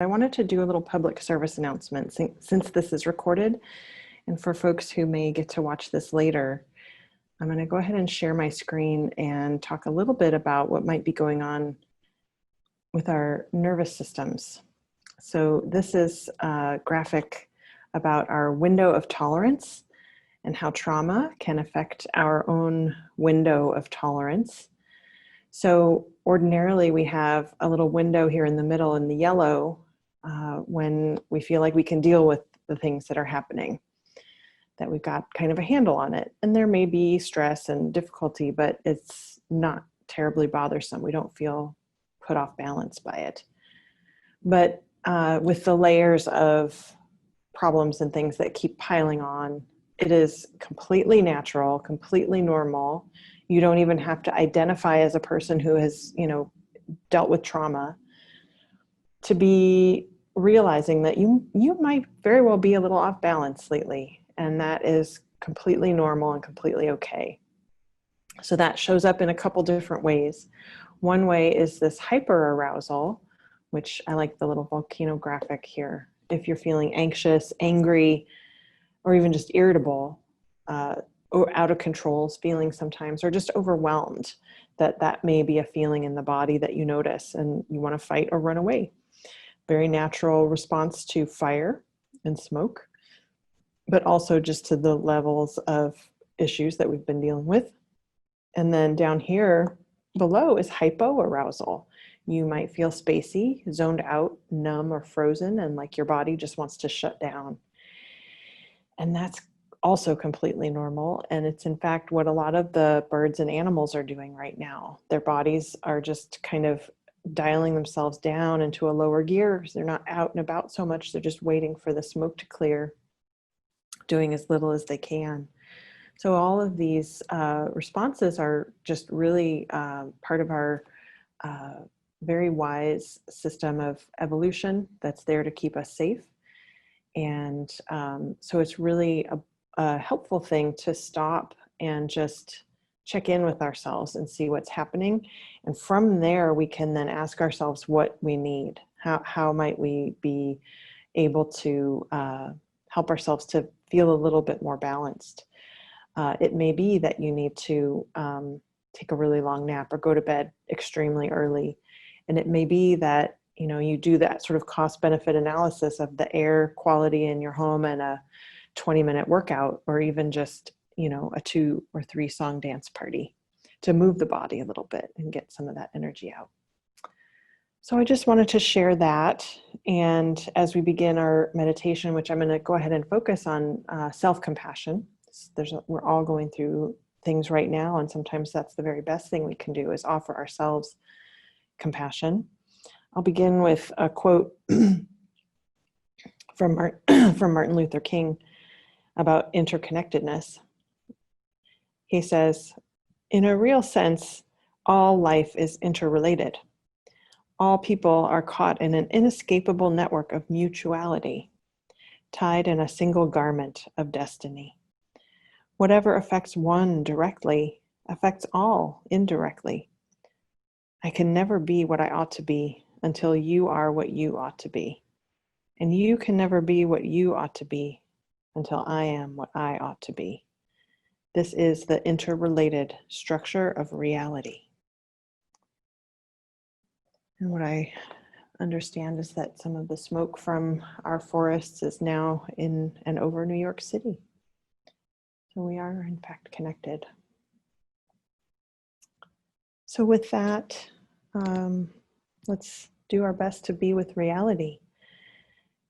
I wanted to do a little public service announcement since this is recorded, and for folks who may get to watch this later, I'm going to go ahead and share my screen and talk a little bit about what might be going on with our nervous systems. So this is a graphic about our window of tolerance and how trauma can affect our own window of tolerance. So ordinarily we have a little window here in the middle in the yellow when we feel like we can deal with the things that are happening, that we've got kind of a handle on it. And there may be stress and difficulty, but it's not terribly bothersome. We don't feel put off balance by it. But with the layers of problems and things that keep piling on, it is completely natural, completely normal. You don't even have to identify as a person who has, dealt with trauma to be realizing that you might very well be a little off balance lately, and that is completely normal and completely okay. So that shows up in a couple different ways. One way is this hyperarousal, which I like the little volcano graphic here. If you're feeling anxious, angry, or even just irritable, or out of control feeling sometimes, or just overwhelmed, that may be a feeling in the body that you notice and you want to fight or run away. Very natural response to fire and smoke, but also just to the levels of issues that we've been dealing with. And then down here below is hypoarousal. You might feel spacey, zoned out, numb, or frozen, and like your body just wants to shut down. And that's also completely normal. And it's in fact what a lot of the birds and animals are doing right now. Their bodies are just kind of dialing themselves down into a lower gear because they're not out and about so much. They're just waiting for the smoke to clear, doing as little as they can. So all of these responses are just really part of our very wise system of evolution that's there to keep us safe. And so it's really a helpful thing to stop and just check in with ourselves and see what's happening. And from there, we can then ask ourselves what we need. How might we be able to help ourselves to feel a little bit more balanced? It may be that you need to take a really long nap or go to bed extremely early. And it may be that, you do that sort of cost-benefit analysis of the air quality in your home and a 20-minute workout, or even just, a 2 or 3 song dance party to move the body a little bit and get some of that energy out. So I just wanted to share that. And as we begin our meditation, which I'm going to go ahead and focus on self-compassion. We're all going through things right now, and sometimes that's the very best thing we can do is offer ourselves compassion. I'll begin with a quote from Martin Luther King about interconnectedness. He says, "In a real sense, all life is interrelated. All people are caught in an inescapable network of mutuality, tied in a single garment of destiny. Whatever affects one directly affects all indirectly. I can never be what I ought to be until you are what you ought to be. And you can never be what you ought to be until I am what I ought to be. This is the interrelated structure of reality." And what I understand is that some of the smoke from our forests is now in and over New York City. So we are in fact connected. So with that, let's do our best to be with reality,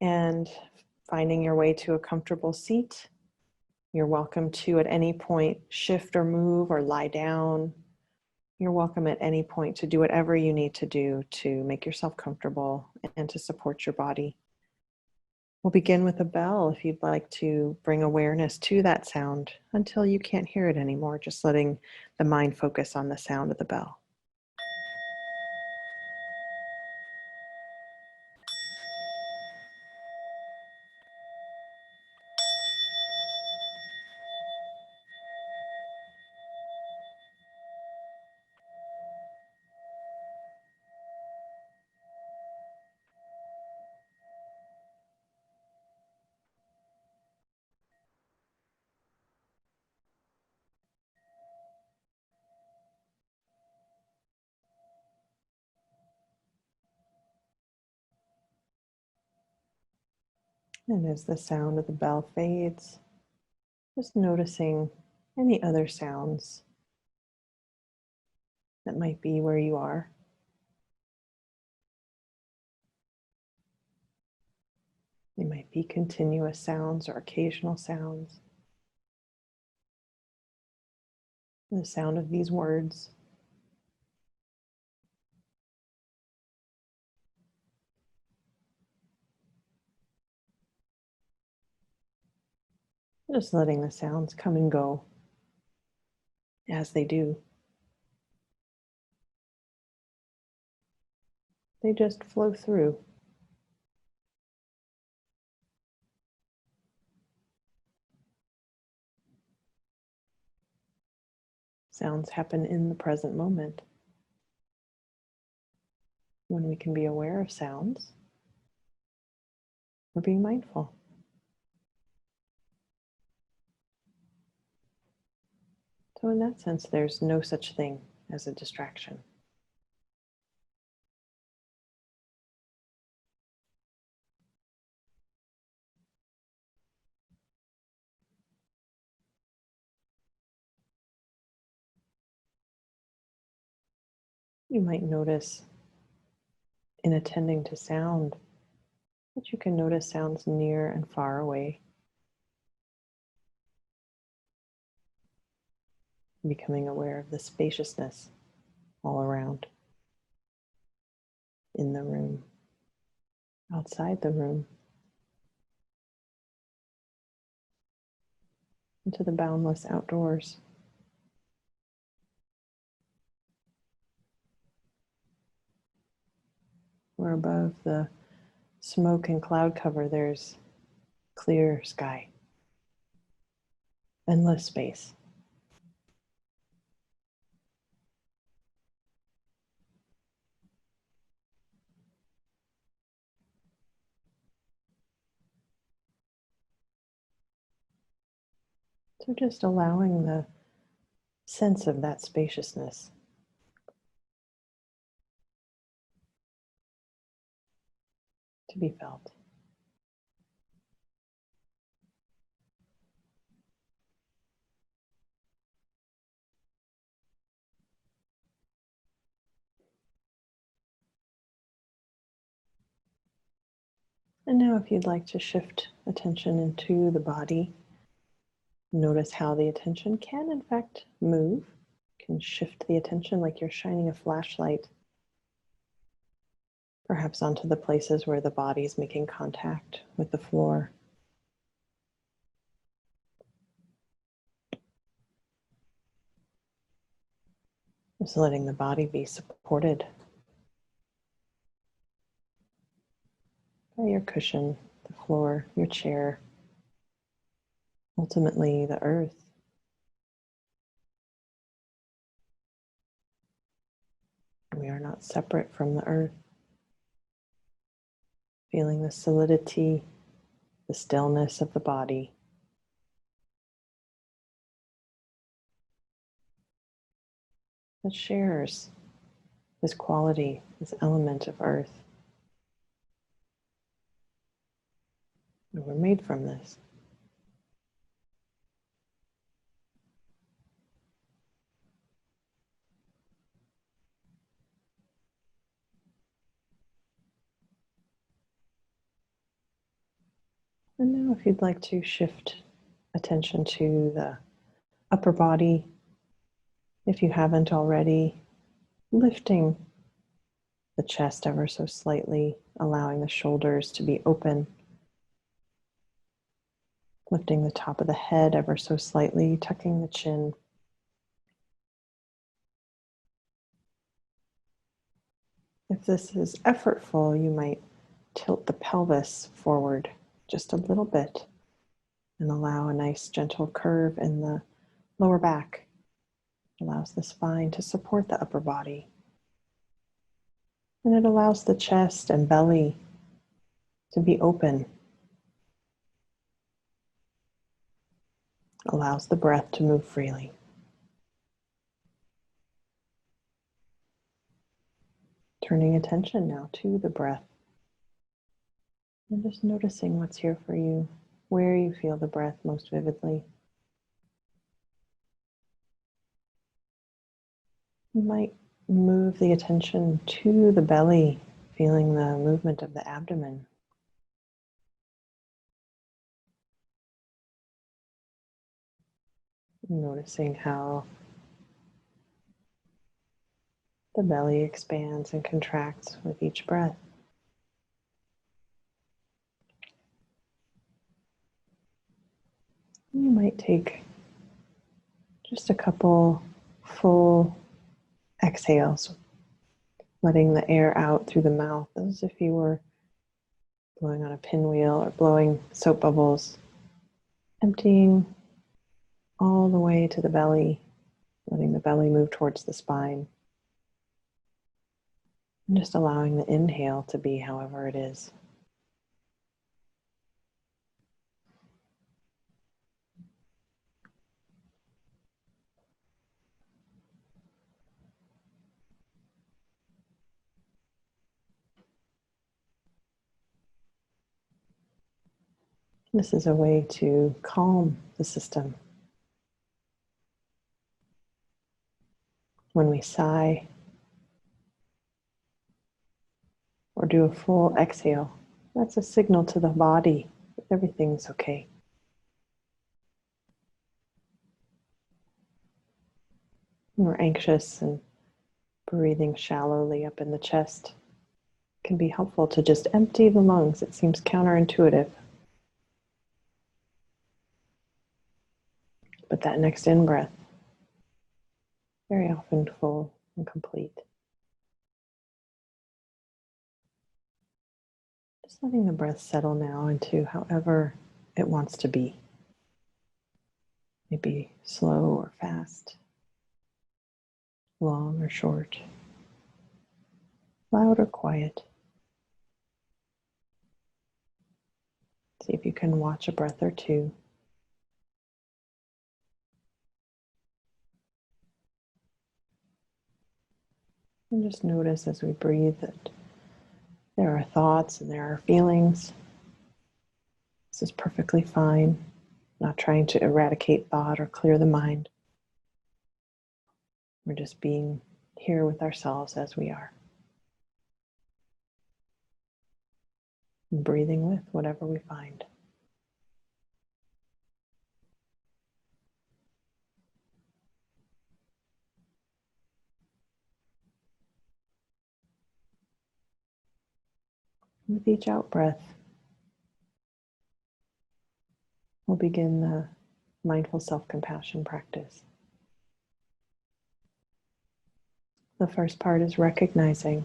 and finding your way to a comfortable seat. You're welcome to at any point shift or move or lie down. You're welcome at any point to do whatever you need to do to make yourself comfortable and to support your body. We'll begin with a bell if you'd like to bring awareness to that sound until you can't hear it anymore, just letting the mind focus on the sound of the bell. And as the sound of the bell fades, just noticing any other sounds that might be where you are. They might be continuous sounds or occasional sounds. The sound of these words. Just letting the sounds come and go as they do. They just flow through. Sounds happen in the present moment. When we can be aware of sounds, we're being mindful. So in that sense, there's no such thing as a distraction. You might notice in attending to sound that you can notice sounds near and far away, becoming aware of the spaciousness all around, in the room, outside the room, into the boundless outdoors. Where above the smoke and cloud cover, there's clear sky, endless space. So just allowing the sense of that spaciousness to be felt. And now if you'd like to shift attention into the body, notice how the attention can in fact move. You can shift the attention like you're shining a flashlight, perhaps onto the places where the body is making contact with the floor. Just letting the body be supported by your cushion, the floor, your chair, ultimately the earth. We are not separate from the earth. Feeling the solidity, the stillness of the body. That shares this quality, this element of earth. And we're made from this. And now if you'd like to shift attention to the upper body, if you haven't already, lifting the chest ever so slightly, allowing the shoulders to be open, lifting the top of the head ever so slightly, tucking the chin. If this is effortful, you might tilt the pelvis forward just a little bit and allow a nice gentle curve in the lower back. Allows the spine to support the upper body. And it allows the chest and belly to be open. Allows the breath to move freely. Turning attention now to the breath. And just noticing what's here for you, where you feel the breath most vividly. You might move the attention to the belly, feeling the movement of the abdomen. Noticing how the belly expands and contracts with each breath. You might take just a couple full exhales, letting the air out through the mouth as if you were blowing on a pinwheel or blowing soap bubbles, emptying all the way to the belly, letting the belly move towards the spine. And just allowing the inhale to be however it is. This is a way to calm the system. When we sigh or do a full exhale, that's a signal to the body that everything's okay. When we're anxious and breathing shallowly up in the chest, it can be helpful to just empty the lungs. It seems counterintuitive. But that next in-breath, very often full and complete. Just letting the breath settle now into however it wants to be. Maybe slow or fast, long or short, loud or quiet. See if you can watch a breath or two. And just notice as we breathe that there are thoughts and there are feelings. This is perfectly fine. Not trying to eradicate thought or clear the mind. We're just being here with ourselves as we are. And breathing with whatever we find. With each out breath, we'll begin the mindful self-compassion practice. The first part is recognizing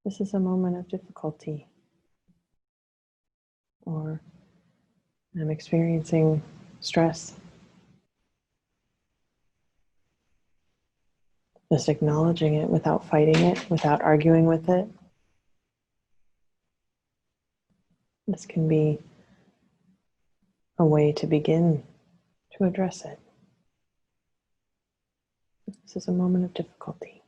this is a moment of difficulty, or I'm experiencing stress. Just acknowledging it without fighting it, without arguing with it. This can be a way to begin to address it. This is a moment of difficulty.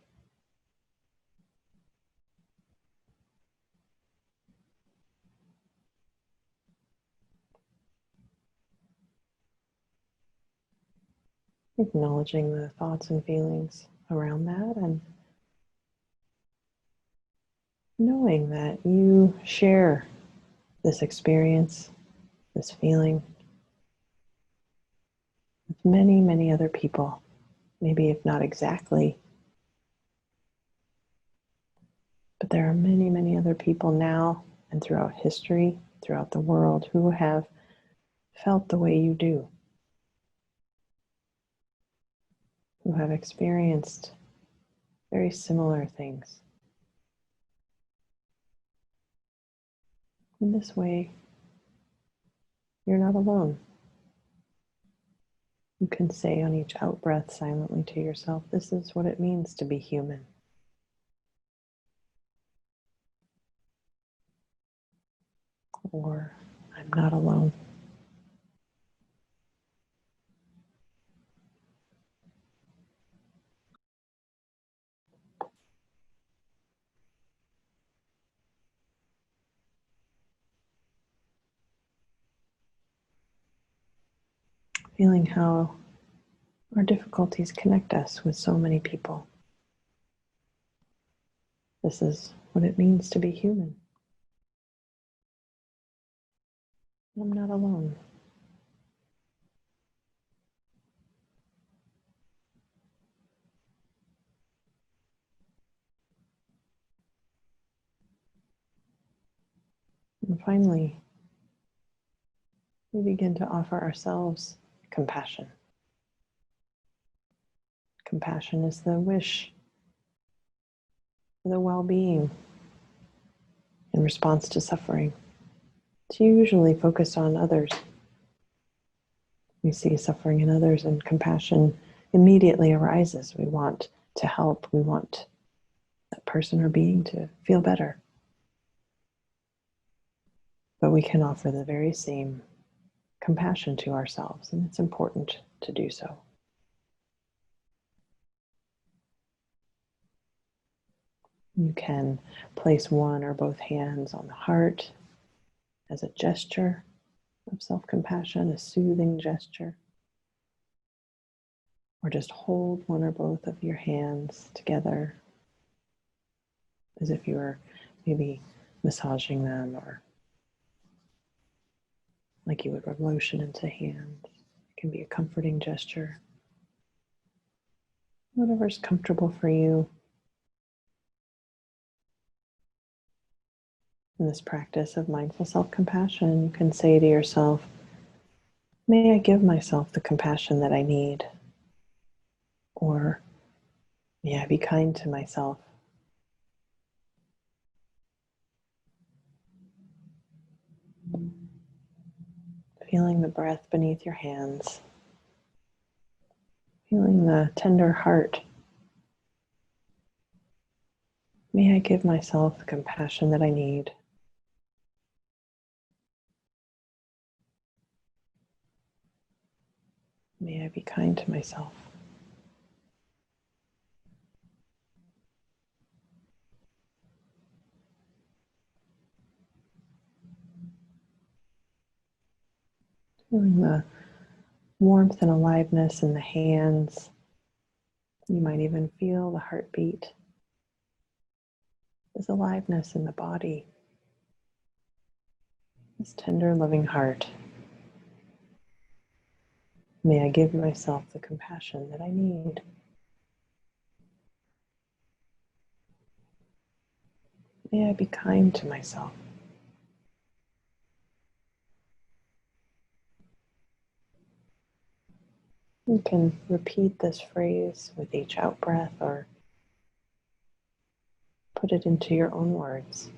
Acknowledging the thoughts and feelings around that, and knowing that you share this experience, this feeling, with many, many other people. Maybe if not exactly, but there are many, many other people now and throughout history, throughout the world, who have felt the way you do, who have experienced very similar things. In this way, you're not alone. You can say on each out-breath silently to yourself, this is what it means to be human. Or, I'm not alone. feeling how our difficulties connect us with so many people. This is what it means to be human. I'm not alone. And finally, we begin to offer ourselves compassion. Compassion is the wish for the well-being in response to suffering. It's usually focused on others. We see suffering in others, and compassion immediately arises. We want to help. We want that person or being to feel better. But we can offer the very same compassion to ourselves, and it's important to do so. You can place one or both hands on the heart as a gesture of self-compassion, a soothing gesture. Or just hold one or both of your hands together as if you were maybe massaging them, or like you would rub lotion into hands. It can be a comforting gesture. Whatever's comfortable for you. In this practice of mindful self-compassion, you can say to yourself, may I give myself the compassion that I need? Or may I be kind to myself? Feeling the breath beneath your hands. Feeling the tender heart. May I give myself the compassion that I need? May I be kind to myself? Feeling the warmth and aliveness in the hands. You might even feel the heartbeat. There's aliveness in the body. This tender, loving heart. May I give myself the compassion that I need? May I be kind to myself? You can repeat this phrase with each out-breath or put it into your own words.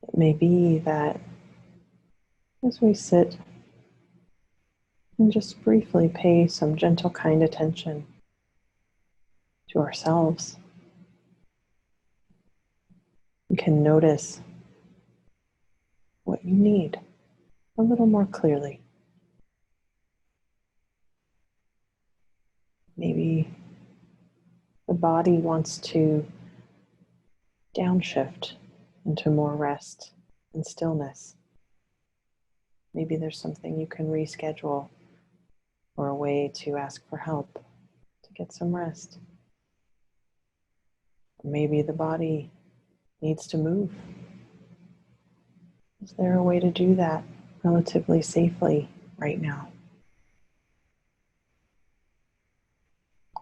It may be that as we sit and just briefly pay some gentle, kind attention to ourselves, you can notice what you need a little more clearly. Maybe the body wants to downshift into more rest and stillness. Maybe there's something you can reschedule or a way to ask for help to get some rest. Maybe the body needs to move. Is there a way to do that relatively safely right now?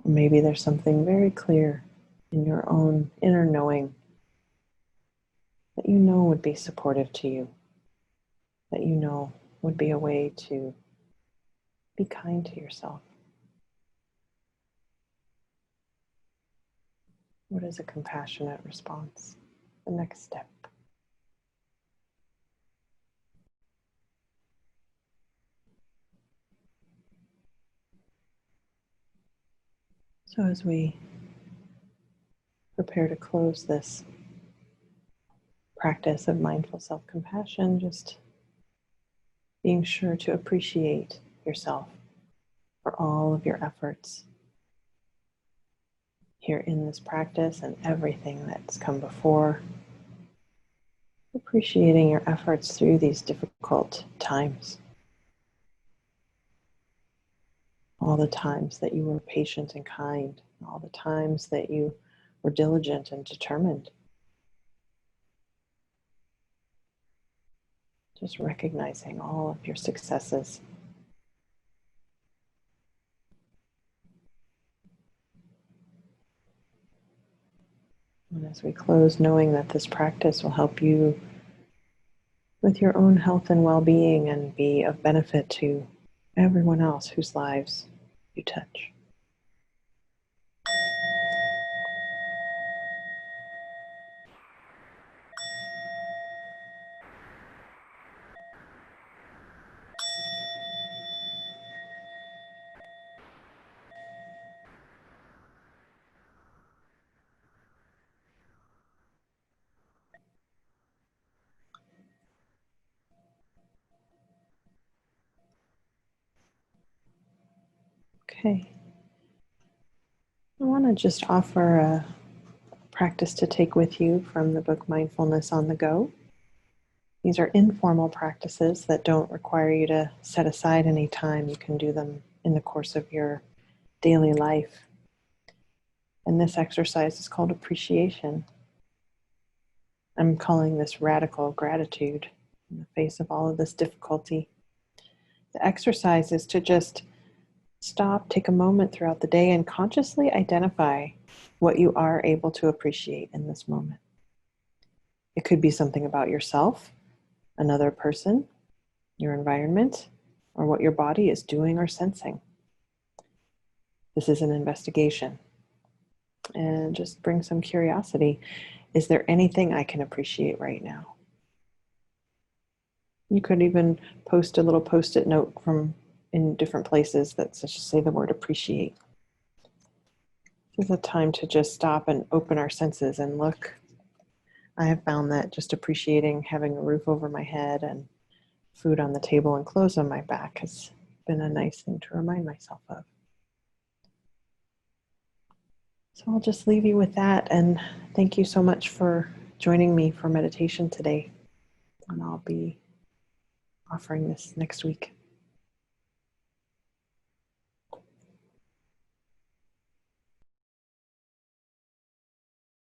Or maybe there's something very clear in your own inner knowing that you know would be supportive to you, that you know would be a way to be kind to yourself. What is a compassionate response? The next step. So as we prepare to close this practice of mindful self-compassion, just being sure to appreciate yourself for all of your efforts here in this practice and everything that's come before. Appreciating your efforts through these difficult times. All the times that you were patient and kind, all the times that you were diligent and determined. Just recognizing all of your successes. And as we close, knowing that this practice will help you with your own health and well-being and be of benefit to everyone else whose lives you touch. Okay. I want to just offer a practice to take with you from the book Mindfulness on the Go. These are informal practices that don't require you to set aside any time. You can do them in the course of your daily life. And this exercise is called appreciation. I'm calling this radical gratitude in the face of all of this difficulty. The exercise is to just stop, take a moment throughout the day and consciously identify what you are able to appreciate in this moment. It could be something about yourself, another person, your environment, or what your body is doing or sensing. This is an investigation. And just bring some curiosity. Is there anything I can appreciate right now? You could even post a little post-it note from in different places that just say the word appreciate. This is a time to just stop and open our senses and look. I have found that just appreciating having a roof over my head and food on the table and clothes on my back has been a nice thing to remind myself of. So I'll just leave you with that, and thank you so much for joining me for meditation today. And I'll be offering this next week.